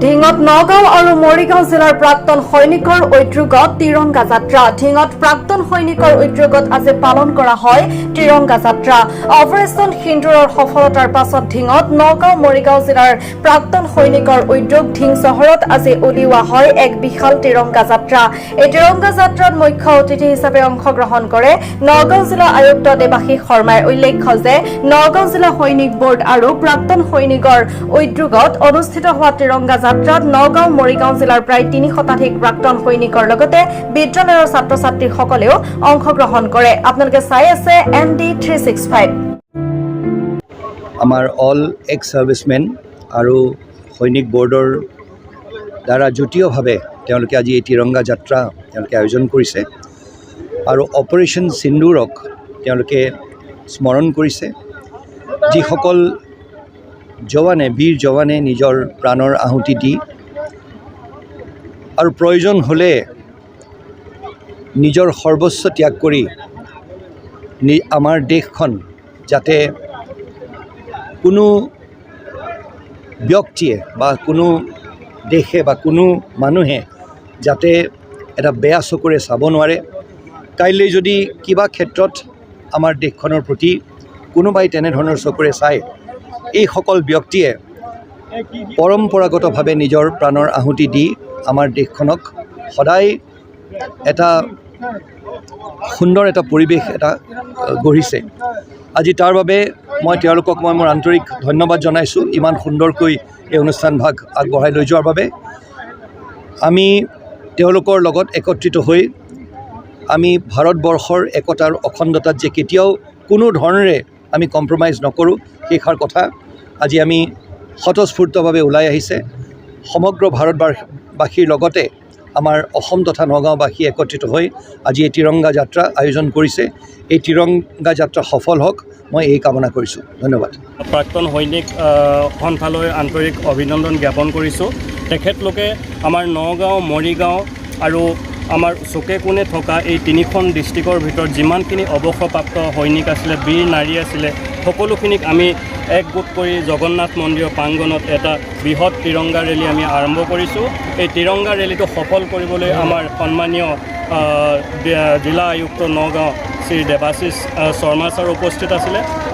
ঢিঙত নগাঁও আৰু মৰিগাঁও জিলাৰ প্ৰাক্তন সৈনিকৰ উদ্যোগত তিৰংগা যাত্ৰা। ঢিঙত প্ৰাক্তন সৈনিকৰ উদ্যোগত আজি পালন কৰা হয় তিৰংগা যাত্ৰা। অপাৰেশ্যন সিন্দুৰৰ সফলতাৰ পাছত ঢিঙত নগাঁও মৰিগাঁও জিলাৰ প্ৰাক্তন সৈনিকৰ উদ্যোগ ঢিং চহৰত আজি উলিওৱা হয় এক বিশাল তিৰংগা যাত্ৰা। এই তিৰংগা যাত্ৰাত মুখ্য অতিথি হিচাপে অংশগ্ৰহণ কৰে নগাঁও জিলা আয়ুক্ত দেৱাশীষ শৰ্মাই। উল্লেখ্য যে নগাঁও জিলা সৈনিক বোৰ্ড আৰু প্ৰাক্তন সৈনিকৰ উদ্যোগত অনুষ্ঠিত হোৱা তিৰংগা যাত্ৰাত নগাঁও মৰিগাঁও জিলাৰ প্ৰায় ৩০ শতাধিক প্ৰাক্তন সৈনিকৰ লগতে বিদ্যালয়ৰ ছাত্ৰ ছাত্ৰীসকলেও অংশগ্ৰহণ কৰে। আপোনালোকে চাই আছে ND 365। আমাৰ অল এক্স ছাৰ্ভিচমেন আৰু সৈনিক বৰ্ডৰ দ্বাৰা যুটীয়ভাৱে তেওঁলোকে আজি এই তিৰংগা যাত্ৰা তেওঁলোকে আয়োজন কৰিছে আৰু অপাৰেশ্যন সিন্দুৰক তেওঁলোকে স্মৰণ কৰিছে। যিসকল জৱানে বীৰ জৱানে নিজৰ প্ৰাণৰ আহুতি দি আৰু প্ৰয়োজন হ'লে নিজৰ সৰ্বস্ব ত্যাগ কৰি আমাৰ দেশখন যাতে কোনো ব্যক্তিয়ে বা কোনো দেশে বা কোনো মানুহে যাতে এটা বেয়া চকুৰে চাব নোৱাৰে। কাইলৈ যদি কিবা ক্ষেত্ৰত আমাৰ দেশখনৰ প্ৰতি কোনোবাই তেনেধৰণৰ চকুৰে চায়, এইসকল ব্যক্তিয়ে পৰম্পৰাগতভাৱে নিজৰ প্ৰাণৰ আহুতি দি আমাৰ দেশখনক সদায় এটা সুন্দৰ এটা পৰিৱেশ এটা গঢ়িছে। আজি তাৰ বাবে মই তেওঁলোকক মোৰ আন্তৰিক ধন্যবাদ জনাইছোঁ ইমান সুন্দৰকৈ এই অনুষ্ঠানভাগ আগবঢ়াই লৈ যোৱাৰ বাবে। আমি তেওঁলোকৰ লগত একত্ৰিত হৈ আমি ভাৰতবৰ্ষৰ একতাৰ অখণ্ডতাত যে কেতিয়াও কোনো ধৰণেৰে আমি কম্প্ৰমাইজ নকৰোঁ সেইষাৰ কথা আজি আমি স্বতঃস্ফূৰ্তভাৱে ওলাই আহিছে। সমগ্ৰ ভাৰতবাসীৰ লগতে আমাৰ অসম তথা নগাঁওবাসী একত্ৰিত হৈ আজি এই তিৰংগা যাত্ৰা আয়োজন কৰিছে। এই তিৰংগা যাত্ৰা সফল হওক, মই এই কামনা কৰিছোঁ। ধন্যবাদ। প্ৰাক্তন সৈনিক সন্থালৈ আন্তৰিক অভিনন্দন জ্ঞাপন কৰিছোঁ। তেখেতলোকে আমাৰ নগাঁও মৰিগাঁও আৰু আমাৰ চুকে কোণে থকা এই 3খন ডিষ্ট্ৰিক্টৰ ভিতৰত যিমানখিনি অৱসৰপ্ৰাপ্ত সৈনিক আছিলে, বীৰ নাৰী আছিলে, সকলোখিনিক আমি একগোট কৰি জগন্নাথ মন্দিৰৰ প্ৰাংগণত এটা বৃহৎ তিৰংগা ৰেলী আমি আৰম্ভ কৰিছোঁ। এই তিৰংগা ৰেলীটো সফল কৰিবলৈ আমাৰ সন্মানীয় জিলা আয়ুক্ত নগাঁও শ্ৰী দেৱাশীষ শৰ্মা ছাৰ উপস্থিত আছিলে।